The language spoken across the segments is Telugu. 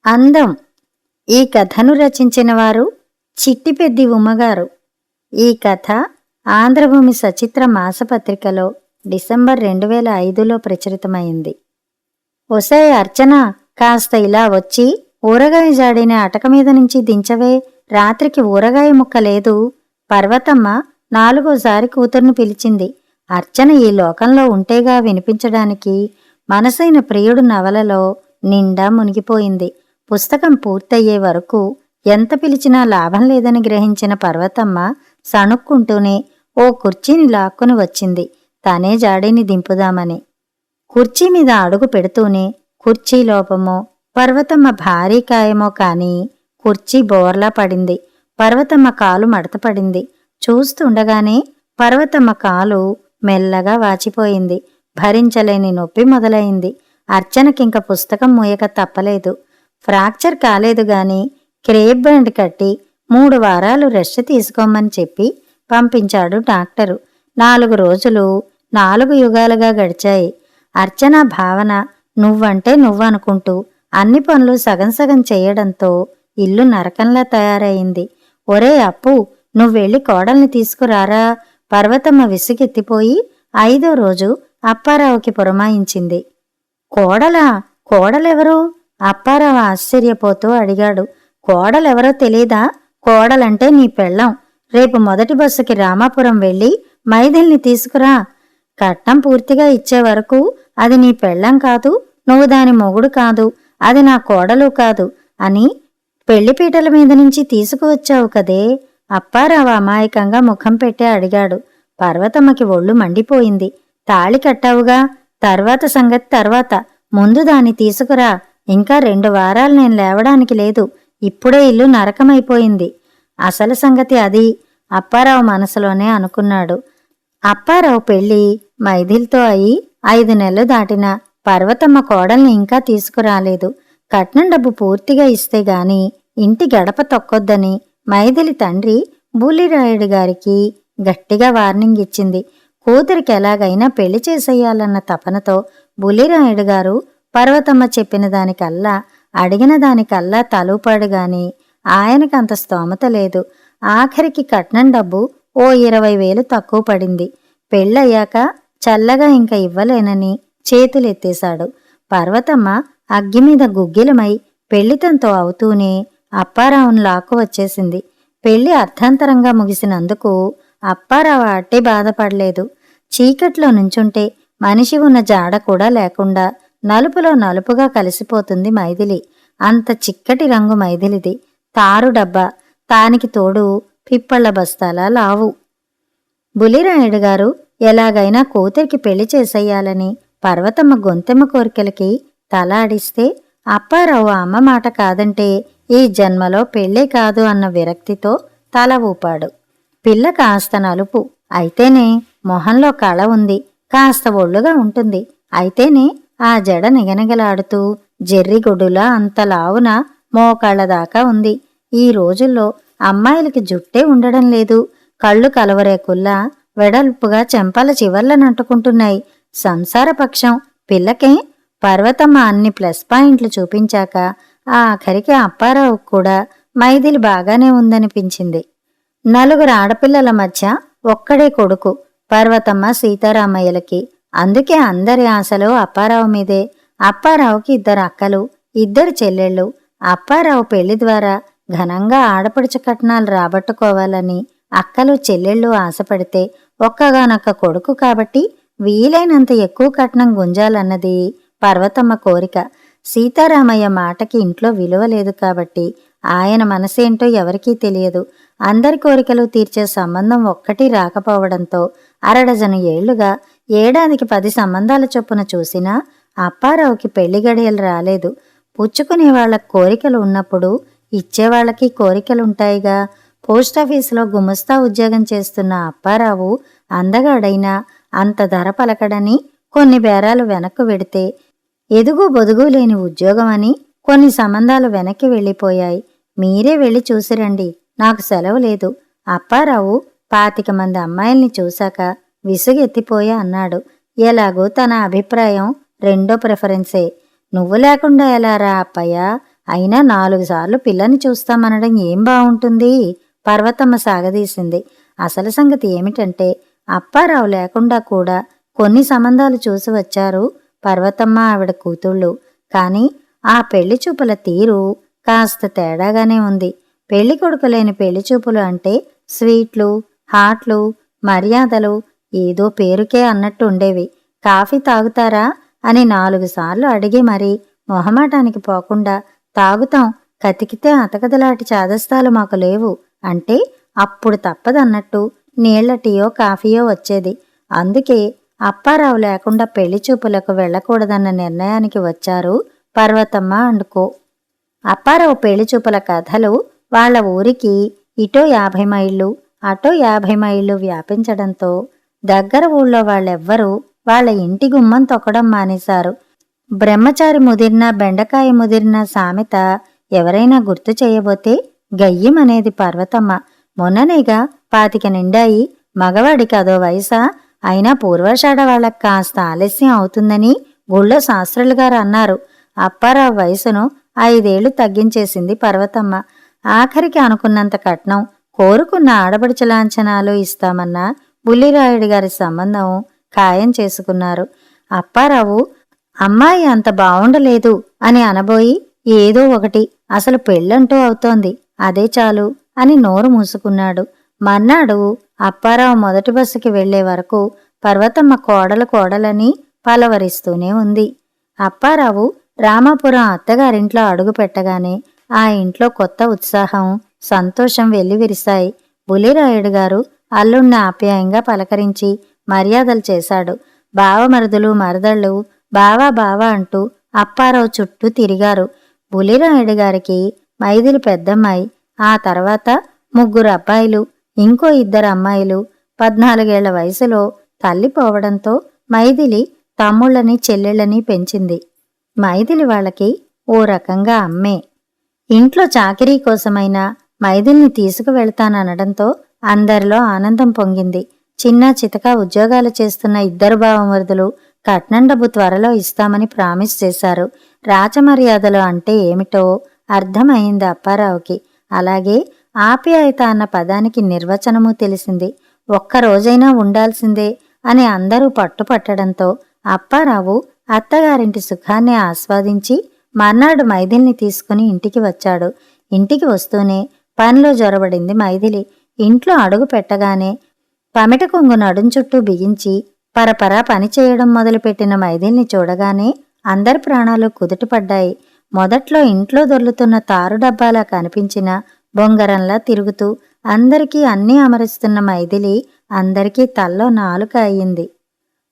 అందం. ఈ కథను రచించిన వారు చిట్టిపెద్ది ఉమ్మగారు. ఈ కథ ఆంధ్రభూమి సచిత్ర మాసపత్రికలో డిసెంబర్ 2005లో ప్రచురితమైంది. ఒసేయ్ అర్చన, కాస్త ఇలా వచ్చి ఊరగాయ జాడిని అటక మీద నుంచి దించవే, రాత్రికి ఊరగాయ ముక్క లేదు. పర్వతమ్మ 4వసారి కూతుర్ని పిలిచింది. అర్చన ఈ లోకంలో ఉంటేగా వినిపించడానికి. మనసైన ప్రియుడు నవలలో నిండా మునిగిపోయింది. పుస్తకం పూర్తయ్యే వరకు ఎంత పిలిచినా లాభం లేదని గ్రహించిన పర్వతమ్మ సణుక్కుంటూనే ఓ కుర్చీని లాక్కుని వచ్చింది, తనే జాడీని దింపుదామని. కుర్చీ మీద అడుగు పెడుతూనే కుర్చీ లోపమో పర్వతమ్మ భారీ కాయమో కాని కుర్చీ బోర్లా పడింది. పర్వతమ్మ కాలు మడతపడింది. చూస్తుండగానే పర్వతమ్మ కాలు మెల్లగా వాచిపోయింది. భరించలేని నొప్పి మొదలైంది. అర్చనకింక పుస్తకం మూయక తప్పలేదు. ఫ్రాక్చర్ కాలేదు గాని క్రేప్ బ్యాండ్ కట్టి 3 వారాలు రెస్ట్ తీసుకోమని చెప్పి పంపించాడు డాక్టరు. 4 రోజులు 4 యుగాలుగా గడిచాయి. అర్చన భావన నువ్వంటే నువ్వనుకుంటూ అన్ని పనులు సగం సగం చేయడంతో ఇల్లు నరకంలా తయారయింది. ఒరే అప్పు, నువ్వెళ్ళి కోడల్ని తీసుకురారా. పర్వతమ్మ విసుగెత్తిపోయి 5వ రోజు అప్పారావుకి పురమాయించింది. కోడలా? కోడలెవరు? అప్పారావు ఆశ్చర్యపోతూ అడిగాడు. కోడలెవరో తెలీదా? కోడలంటే నీ పెళ్ళాం. రేపు మొదటి బస్సుకి రామాపురం వెళ్ళి మైథిల్ని తీసుకురా. కట్నం పూర్తిగా ఇచ్చే వరకు అది నీ పెళ్ళాం కాదు, నువ్వు దాని మొగుడు కాదు, అది నా కోడలు కాదు అని పెళ్లిపీటల మీద నుంచి తీసుకువచ్చావు కదే. అప్పారావు అమాయకంగా ముఖం పెట్టి అడిగాడు. పర్వతమ్మకి ఒళ్ళు మండిపోయింది. తాళి కట్టావుగా, తర్వాత సంగతి తర్వాత, ముందు దాన్ని తీసుకురా. ఇంకా 2 వారాలు నేను లేవడానికి లేదు. ఇప్పుడే ఇల్లు నరకమైపోయింది. అసలు సంగతి అది అప్పారావు మనసులోనే అనుకున్నాడు. అప్పారావు పెళ్లి మైథిల్తో అయి 5 నెలలు దాటినా పర్వతమ్మ కోడల్ని ఇంకా తీసుకురాలేదు. కట్నం డబ్బు పూర్తిగా ఇస్తే గాని ఇంటి గడప తొక్కొద్దని మైథిలి తండ్రి బుల్లిరాయుడు గారికి గట్టిగా వార్నింగ్ ఇచ్చింది. కూతురికి ఎలాగైనా పెళ్లి చేసేయాలన్న తపనతో బుల్లిరాయుడు గారు పర్వతమ్మ చెప్పిన దానికల్లా అడిగిన దానికల్లా తలూపాడుగాని ఆయనకంత స్తోమత లేదు. ఆఖరికి కట్నం డబ్బు ఓ 20,000 తక్కువ పడింది. పెళ్ళయ్యాక చల్లగా ఇంక ఇవ్వలేనని చేతులెత్తేశాడు. పర్వతమ్మ అగ్గిమీద గుగ్గిలమై పెళ్లితంతో అవుతూనే అప్పారావును లాక్కు వచ్చేసింది. పెళ్లి అర్థాంతరంగా ముగిసినందుకు అప్పారావు అట్టే బాధపడలేదు. చీకట్లో నుంచుంటే మనిషి ఉన్న జాడ కూడా లేకుండా నలుపులో నలుపుగా కలిసిపోతుంది మైథిలి. అంత చిక్కటి రంగు మైథిలిది. తారు డబ్బా, తానికి తోడు పిప్పళ్ల బస్తాలా లావు. బుల్లిరాయుడు గారు ఎలాగైనా కూతురికి పెళ్లి చేసేయాలని పర్వతమ్మ గొంతెమ్మ కోరికలకి తల ఆడిస్తే అప్పారావు అమ్మ మాట కాదంటే ఈ జన్మలో పెళ్ళే కాదు అన్న విరక్తితో తల ఊపాడు. పిల్ల కాస్త నలుపు అయితేనే మొహంలో కళ ఉంది, కాస్త ఒళ్ళుగా ఉంటుంది అయితేనే ఆ జడ నిగనిగలాడుతూ జెర్రిగొడ్డులా అంత లావున మోకాళ్ల దాకా ఉంది. ఈ రోజుల్లో అమ్మాయిలకి జుట్టే ఉండడం లేదు. కళ్ళు కలవరేకుల్లా వెడల్పుగా చెంపల చివర్లనంటుకుంటున్నాయి. సంసార పక్షం పిల్లకే. పర్వతమ్మ అన్ని ప్లస్ పాయింట్లు చూపించాక ఆఖరికి అప్పారావు కూడా మైథిలి బాగానే ఉందనిపించింది. 4 ఆడపిల్లల మధ్య ఒక్కడే కొడుకు పర్వతమ్మ సీతారామయ్యలకి. అందుకే అందరి ఆశలు అప్పారావు మీదే. అప్పారావుకి 2 అక్కలు, 2 చెల్లెళ్ళు. అప్పారావు పెళ్లి ద్వారా ఘనంగా ఆడపడుచు కట్నాలు రాబట్టుకోవాలని అక్కలు చెల్లెళ్ళు ఆశపడితే ఒక్కగానొక్క కొడుకు కాబట్టి వీలైనంత ఎక్కువ కట్నం గుంజాలన్నది పర్వతమ్మ కోరిక. సీతారామయ్య మాటకి ఇంట్లో విలువ లేదు కాబట్టి ఆయన మనసేంటో ఎవరికీ తెలియదు. అందరి కోరికలు తీర్చే సంబంధం ఒక్కటి రాకపోవడంతో 1/2 డజను ఏళ్లుగా ఏడాదికి 10 సంబంధాల చొప్పున చూసినా అప్పారావుకి పెళ్లి గడియలు రాలేదు. పుచ్చుకునేవాళ్లకు కోరికలు ఉన్నప్పుడు ఇచ్చేవాళ్లకి కోరికలుంటాయిగా. పోస్టాఫీసులో గుమస్తా ఉద్యోగం చేస్తున్న అప్పారావు అందగాడైనా అంత ధర పలకడని కొన్ని బేరాలు వెనక్కు వెడితే ఎదుగు బొదుగు లేని ఉద్యోగం అని కొన్ని సంబంధాలు వెనక్కి వెళ్ళిపోయాయి. మీరే వెళ్ళి చూసిరండి, నాకు సెలవు లేదు. అప్పారావు 25 మంది అమ్మాయిల్ని చూశాక విసుగెత్తిపోయా అన్నాడు. ఎలాగో తన అభిప్రాయం రెండో ప్రిఫరెన్సే. నువ్వు లేకుండా ఎలా రా అప్పయ్యా? అయినా 4 సార్లు పిల్లని చూస్తామనడం ఏం బావుంటుంది? పర్వతమ్మ సాగదీసింది. అసలు సంగతి ఏమిటంటే అప్పారావు లేకుండా కూడా కొన్ని సంబంధాలు చూసి వచ్చారు పర్వతమ్మ ఆవిడ కూతుళ్ళు. కాని ఆ పెళ్లి చూపుల తీరు కాస్త తేడాగానే ఉంది. పెళ్లి కొడుకు లేని పెళ్లి చూపులు అంటే స్వీట్లు, హాట్లు, మర్యాదలు ఏదో పేరుకే అన్నట్టు ఉండేవి. కాఫీ తాగుతారా అని 4 సార్లు అడిగి మరీ మొహమాటానికి పోకుండా తాగుతాం, కతికితే అతకదలాటి చాదస్తాలు మాకు లేవు అంటే అప్పుడు తప్పదన్నట్టు నీళ్ల టీయో కాఫీయో వచ్చేది. అందుకే అప్పారావు లేకుండా పెళ్లి చూపులకు వెళ్లకూడదన్న నిర్ణయానికి వచ్చారు పర్వతమ్మ అండుకో. అప్పారావు పెళ్లి చూపుల కథలు వాళ్ల ఊరికి ఇటో 50 మైళ్ళు అటో 50 మైళ్ళు వ్యాపించడంతో దగ్గర ఊళ్ళో వాళ్ళెవ్వరూ వాళ్ల ఇంటి గుమ్మం తొక్కడం మానేశారు. బ్రహ్మచారి ముదిరినా బెండకాయ ముదిరినా సామెత ఎవరైనా గుర్తు చేయబోతే గయ్యమనేది పర్వతమ్మ. మొన్ననేగా 25 నిండాయి, మగవాడికి అదో వయసా? అయినా పూర్వాషాఢ వాళ్ళకి కాస్త ఆలస్యం అవుతుందని గుళ్ళో శాస్త్రులుగారు అన్నారు. అప్పారావు వయసును 5 ఏళ్లు తగ్గించేసింది పర్వతమ్మ. ఆఖరికి అనుకున్నంత కట్నం, కోరుకున్న ఆడబడిచ లాంఛనాలు ఇస్తామన్న బుల్లిరాయుడి గారి సంబంధం ఖాయం చేసుకున్నారు. అప్పారావు అమ్మాయి అంత బావుండలేదు అని అనబోయి ఏదో ఒకటి అసలు పెళ్ళంటూ అవుతోంది, అదే చాలు అని నోరు మూసుకున్నాడు. మర్నాడు అప్పారావు మొదటి బస్సుకి వెళ్లే వరకు పర్వతమ్మ కోడలని పలవరిస్తూనే ఉంది. అప్పారావు రామాపురం అత్తగారింట్లో అడుగు పెట్టగానే ఆ ఇంట్లో కొత్త ఉత్సాహం, సంతోషం వెల్లివిరిశాయి. బుల్లిరాయుడు గారు అల్లుణ్ణి ఆప్యాయంగా పలకరించి మర్యాదలు చేశాడు. బావమరుదులు మరదళ్ళు బావా బావా అంటూ అప్పారావు చుట్టూ తిరిగారు. బుల్లిరాయుడు గారికి మైదిలి పెద్దమ్మాయి, ఆ తర్వాత 3 అబ్బాయిలు, ఇంకో 2 అమ్మాయిలు. 14 ఏళ్ల వయసులో తల్లి పోవడంతో మైదిలి తమ్ముళ్ళని చెల్లెళ్ళని పెంచింది. మైదిలి వాళ్ళకి ఓ రకంగా అమ్మే. ఇంట్లో చాకిరీ కోసమైనా మైదిల్ని తీసుకువెళ్తాననడంతో అందరిలో ఆనందం పొంగింది. చిన్న చితక ఉద్యోగాలు చేస్తున్న 2 బావమరుదులు కట్నం డబ్బు త్వరలో ఇస్తామని ప్రామిస్ చేశారు. రాచమర్యాదలు అంటే ఏమిటో అర్థమైంది అప్పారావుకి. అలాగే ఆప్యాయత అన్న పదానికి నిర్వచనమూ తెలిసింది. ఒక్కరోజైనా ఉండాల్సిందే అని అందరూ పట్టుపట్టడంతో అప్పారావు అత్తగారింటి సుఖాన్ని ఆస్వాదించి మర్నాడు మైథిలిని తీసుకుని ఇంటికి వచ్చాడు. ఇంటికి వస్తూనే పనిలో జొరబడింది మైథిలి. ఇంట్లో అడుగు పెట్టగానే పమిట కొంగు నడుం చుట్టూ బిగించి పరపరా పనిచేయడం మొదలుపెట్టిన మైథిలిని చూడగానే అందరి ప్రాణాలు కుదుటపడ్డాయి. మొదట్లో ఇంట్లో దొర్లుతున్న తారు డబ్బాలా కనిపించిన బొంగరంలా తిరుగుతూ అందరికీ అన్నీ అమరుస్తున్న మైథిలి అందరికీ తల్లో నాలుక అయ్యింది.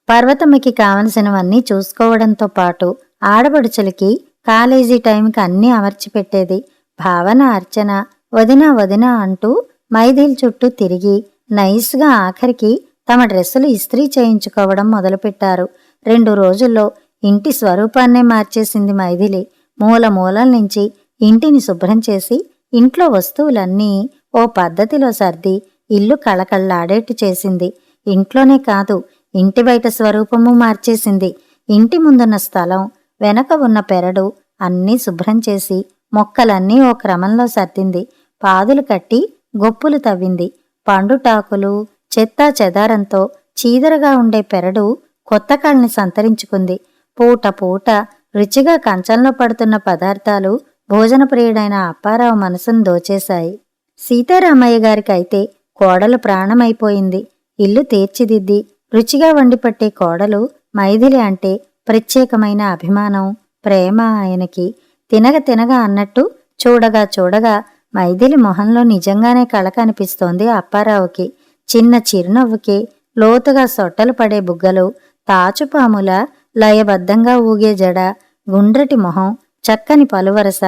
పర్వతమ్మకి కావలసినవన్నీ చూసుకోవడంతో పాటు ఆడబడుచులకి కాలేజీ టైంకి అన్నీ అమర్చిపెట్టేది. భావన, అర్చన వదినా వదినా అంటూ మైథిలి చుట్టూ తిరిగి నైస్గా ఆఖరికి తమ డ్రెస్సులు ఇస్త్రీ చేయించుకోవడం మొదలుపెట్టారు. 2 రోజుల్లో ఇంటి స్వరూపాన్నే మార్చేసింది మైథిలి. మూల మూలల నుంచి ఇంటిని శుభ్రం చేసి ఇంట్లో వస్తువులన్నీ ఓ పద్ధతిలో సర్ది ఇల్లు కళకళ్లాడేట్టు చేసింది. ఇంట్లోనే కాదు, ఇంటి బయట స్వరూపము మార్చేసింది. ఇంటి ముందున్న స్థలం, వెనక ఉన్న పెరడు అన్నీ శుభ్రం చేసి మొక్కలన్నీ ఓ క్రమంలో సర్దింది. పాదులు కట్టి గొప్పులు తవ్వింది. పండుటాకులు చెత్తా చెదారంతో చీదరగా ఉండే పెరడు కొత్త కళ్ళని సంతరించుకుంది. పూట పూట రుచిగా కంచంలో పడుతున్న పదార్థాలు భోజన ప్రియుడైన అప్పారావు మనసును దోచేశాయి. సీతారామయ్య గారికైతే కోడలు ప్రాణమైపోయింది. ఇల్లు తీర్చిదిద్ది రుచిగా వండిపట్టే కోడలు మైథిలి అంటే ప్రత్యేకమైన అభిమానం, ప్రేమ ఆయనకి. తినగా అన్నట్టు చూడగా చూడగా మైథిలి మొహంలో నిజంగానే కళ కనిపిస్తోంది అప్పారావుకి. చిన్న చిరునవ్వుకి లోతుగా సొట్టలు పడే బుగ్గలు, తాచుపాముల లయబద్ధంగా ఊగే జడ, గుండ్రటి మొహం, చక్కని పలువరస,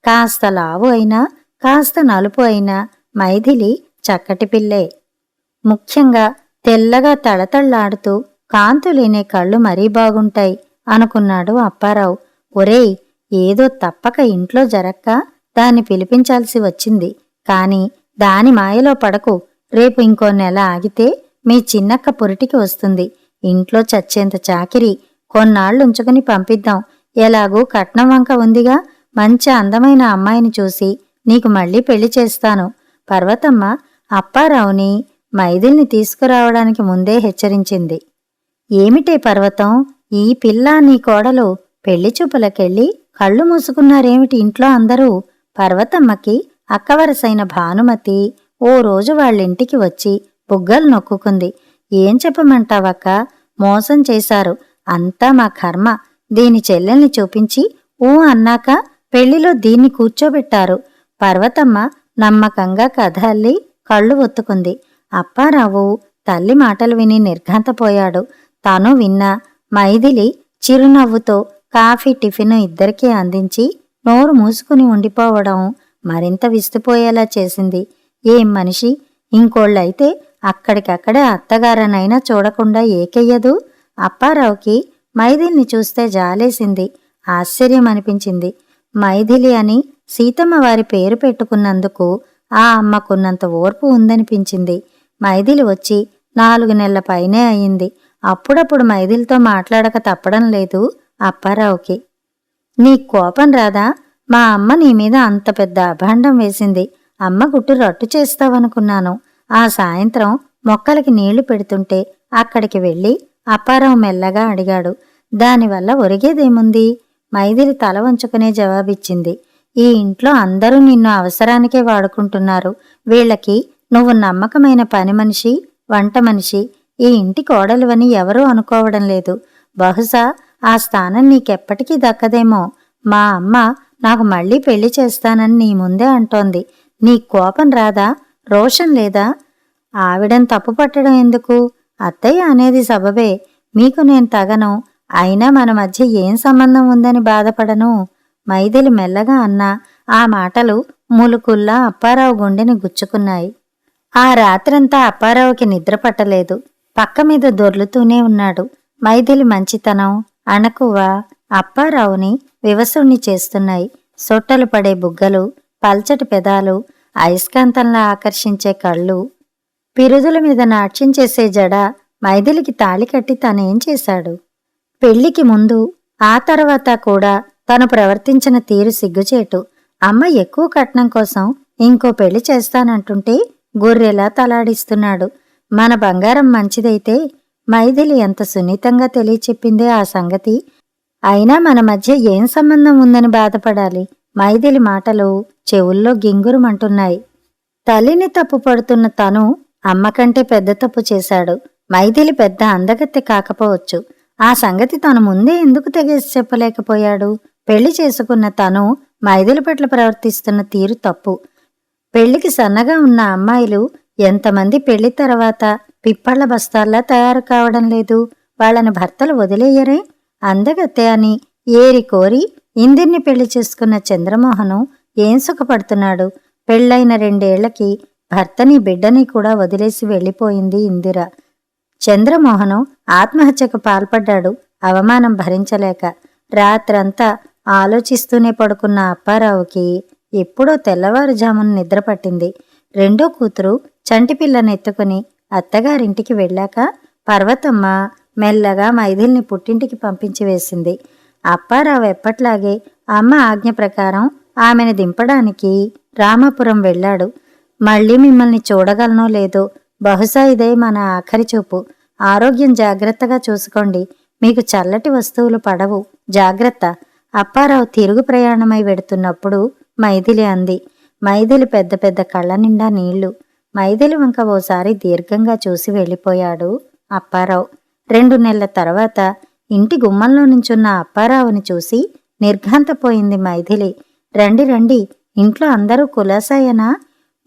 కాస్త లావు అయినా కాస్త నలుపు అయినా మైథిలి చక్కటి పిల్లే. ముఖ్యంగా తెల్లగా తళతళ్లాడుతూ కాంతులేనే కళ్ళు మరీ బాగుంటాయి అనుకున్నాడు అప్పారావు. ఒరేయ్, ఏదో తప్పక ఇంట్లో జరక్క దాన్ని పిలిపించాల్సి వచ్చింది. కాని దాని మాయలో పడకు. రేపు ఇంకో నెల ఆగితే మీ చిన్నక్క పురిటికి వస్తుంది. ఇంట్లో చచ్చేంత చాకిరి కొన్నాళ్లుంచుకుని పంపిద్దాం. ఎలాగూ కట్నం వంక ఉందిగా, మంచి అందమైన అమ్మాయిని చూసి నీకు మళ్ళీ పెళ్లి చేస్తాను. పర్వతమ్మ అప్పారావుని మైథిలిని తీసుకురావడానికి ముందే హెచ్చరించింది. ఏమిటే పర్వతం, ఈ పిల్ల నీ కోడలు పెళ్లి చూపులకెళ్ళి కళ్ళు మూసుకున్నారేమిటి ఇంట్లో అందరూ? పర్వతమ్మకి అక్కవరసైన భానుమతి ఓ రోజు వాళ్ళింటికి వచ్చి బుగ్గలు నొక్కుకుంది. ఏం చెప్పమంటావక్క, మోసం చేశారు, అంతా మా కర్మ. దీని చెల్లెల్ని చూపించి ఊ అన్నాక పెళ్లిలో దీన్ని కూర్చోబెట్టారు. పర్వతమ్మ నమ్మకంగా కథ అల్లి కళ్ళు ఒత్తుకుంది. అప్పారావు తల్లి మాటలు విని నిర్ఘాంతపోయాడు. తను విన్నా. మైథిలి చిరునవ్వుతో కాఫీ టిఫిన్ ఇద్దరికీ అందించి నోరు మూసుకుని ఉండిపోవడం మరింత విస్తుపోయేలా చేసింది. ఏం మనిషి, ఇంకోళ్ళైతే అక్కడికక్కడే అత్తగారనైనా చూడకుండా ఏకెయ్యదు. అప్పారావుకి మైథిలిని చూస్తే జాలేసింది, ఆశ్చర్యం అనిపించింది. మైథిలి అని సీతమ్మ వారి పేరు పెట్టుకున్నందుకు ఆ అమ్మకున్నంత ఓర్పు ఉందనిపించింది. మైథిలి వచ్చి 4 నెలల పైనే అయింది. అప్పుడప్పుడు మైథిలితో మాట్లాడక తప్పడం లేదు అప్పారావుకి. నీ కోపం రాదా? మా అమ్మ నీ మీద అంత పెద్ద అభాండం వేసింది. అమ్మ గుట్టు రట్టు చేస్తావనుకున్నాను. ఆ సాయంత్రం మొక్కలకి నీళ్లు పెడుతుంటే అక్కడికి వెళ్ళి అప్పారావు మెల్లగా అడిగాడు. దానివల్ల ఒరిగేదేముంది? మైథిలి తల వంచుకునే జవాబిచ్చింది. ఈ ఇంట్లో అందరూ నిన్ను అవసరానికే వాడుకుంటున్నారు. వీళ్లకి నువ్వు నమ్మకమైన పని మనిషి, వంట మనిషి, ఈ ఇంటి కోడలువని ఎవరూ అనుకోవడం లేదు. బహుశా ఆ స్థానం నీకెప్పటికీ దక్కదేమో. మా అమ్మ నాకు మళ్ళీ పెళ్లి చేస్తానని నీ ముందే అంటోంది. నీ కోపం రాదా? రోషం లేదా? ఆవిడని తప్పు పట్టడం ఎందుకు? అత్తయ్య అనేది సబబే. మీకు నేను తగను. అయినా మన మధ్య ఏం సంబంధం ఉందని బాధపడను. మైథిలి మెల్లగా అన్నా. ఆ మాటలు ములుకుల్లా అప్పారావు గుండెని గుచ్చుకున్నాయి. ఆ రాత్రంతా అప్పారావుకి నిద్ర పట్టలేదు. పక్క మీద దొర్లుతూనే ఉన్నాడు. మైథిలి మంచితనం, అణకువ అప్పారావుని వివసుణ్ణి చేస్తున్నాయి. సొట్టలు పడే బుగ్గలు, పల్చటి పెదాలు, అయస్కాంతంలా ఆకర్షించే కళ్ళు, పిరుదుల మీద నాట్యం చేసే జడ. మైథిలికి తాళి కట్టి తనేం చేశాడు? పెళ్లికి ముందు, ఆ తర్వాత కూడా తను ప్రవర్తించిన తీరు సిగ్గుచేటు. అమ్మ ఎక్కువ కట్నం కోసం ఇంకో పెళ్లి చేస్తానంటుంటే గొర్రెలా తలాడిస్తున్నాడు. మన బంగారం మంచిదైతే మైథిలి ఎంత సున్నితంగా తెలియచెప్పిందే ఆ సంగతి. అయినా మన మధ్య ఏం సంబంధం ఉందని బాధపడాలి? మైథిలి మాటలు చెవుల్లో గింగురుమంటున్నాయి. తల్లిని తప్పు పడుతున్న తను అమ్మకంటే పెద్ద తప్పు చేశాడు. మైథిలి పెద్ద అందగత్తె కాకపోవచ్చు. ఆ సంగతి తను ముందే ఎందుకు తెగేసి చెప్పలేకపోయాడు? పెళ్లి చేసుకున్న తను మైథిలి పట్ల ప్రవర్తిస్తున్న తీరు తప్పు. పెళ్లికి సన్నగా ఉన్న అమ్మాయిలు ఎంతమంది పెళ్లి తర్వాత పిప్పళ్ల బస్తాల్లా తయారు కావడం లేదు? వాళ్ళని భర్తలు వదిలేయరే? అందగత్తె అని ఏరి కోరి ఇందిర్ని పెళ్లి చేసుకున్న చంద్రమోహను ఏం సుఖపడుతున్నాడు? పెళ్లైన 2 ఏళ్లకి భర్తని బిడ్డని కూడా వదిలేసి వెళ్ళిపోయింది ఇందిర. చంద్రమోహను ఆత్మహత్యకు పాల్పడ్డాడు అవమానం భరించలేక. రాత్రంతా ఆలోచిస్తూనే పడుకున్న అప్పారావుకి ఎప్పుడో తెల్లవారుజామున నిద్రపట్టింది. రెండో కూతురు చంటిపిల్లనెత్తుకుని అత్తగారింటికి వెళ్ళాక పర్వతమ్మ మెల్లగా మైథిలిని పుట్టింటికి పంపించి వేసింది. అప్పారావు ఎప్పట్లాగే అమ్మ ఆజ్ఞ ప్రకారం ఆమెను దింపడానికి రామాపురం వెళ్ళాడు. మళ్ళీ మిమ్మల్ని చూడగలనో లేదో, బహుశా ఇదే మన ఆఖరి చూపు. ఆరోగ్యం జాగ్రత్తగా చూసుకోండి. మీకు చల్లటి వస్తువులు పడవు, జాగ్రత్త. అప్పారావు తిరుగు ప్రయాణమై వెడుతున్నప్పుడు మైథిలి అంది. మైథిలి పెద్ద పెద్ద కళ్ళ నిండా నీళ్లు. మైథిలి వంక ఓసారి దీర్ఘంగా చూసి వెళ్ళిపోయాడు అప్పారావు. 2 నెలల తర్వాత ఇంటి గుమ్మంలో నుంచున్న అప్పారావుని చూసి నిర్ఘాంతపోయింది మైథిలి. రండి రండి, ఇంట్లో అందరూ కులాసాయనా?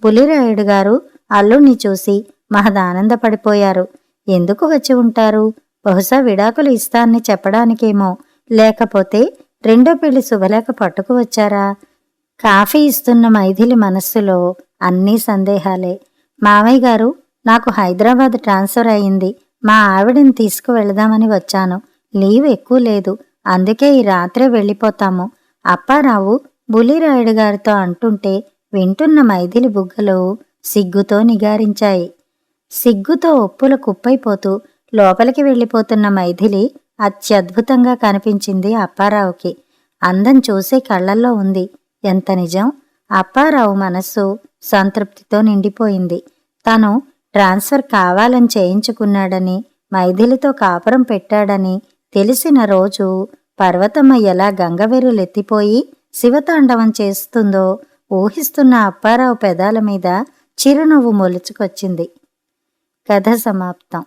పులిరాయుడు గారు అల్లుణ్ణి చూసి మహదానందపడిపోయారు. ఎందుకు వచ్చి ఉంటారు? బహుశా విడాకులు ఇస్తానని చెప్పడానికేమో, లేకపోతే రెండో పెళ్లి శుభలేఖ పట్టుకు వచ్చారా? కాఫీ ఇస్తున్న మైథిలి మనస్సులో అన్నీ సందేహాలే. మామయ్య గారు, నాకు హైదరాబాద్ ట్రాన్స్ఫర్ అయింది. మా ఆవిడని తీసుకువెళదామని వచ్చాను. లీవ్ ఎక్కువ లేదు, అందుకే ఈ రాత్రే వెళ్ళిపోతాము. అప్పారావు బులిరాయుడు గారితో అంటుంటే వింటున్న మైథిలి బుగ్గలు సిగ్గుతో నిగారించాయి. సిగ్గుతో ఒప్పుల కుప్పైపోతూ లోపలికి వెళ్ళిపోతున్న మైథిలి అత్యద్భుతంగా కనిపించింది అప్పారావుకి. అందం చూసే కళ్ళల్లో ఉంది. ఎంత నిజం! అప్పారావు మనస్సు సంతృప్తితో నిండిపోయింది. తను ట్రాన్స్ఫర్ కావాలని చేయించుకున్నాడని, మైథిలితో కాపురం పెట్టాడని తెలిసిన రోజు పర్వతమ్మ ఎలా గంగవెర్రులెత్తిపోయి శివతాండవం చేస్తుందో ఊహిస్తున్న అప్పారావు పెదాల మీద చిరునవ్వు మొలుచుకొచ్చింది. కథ సమాప్తం.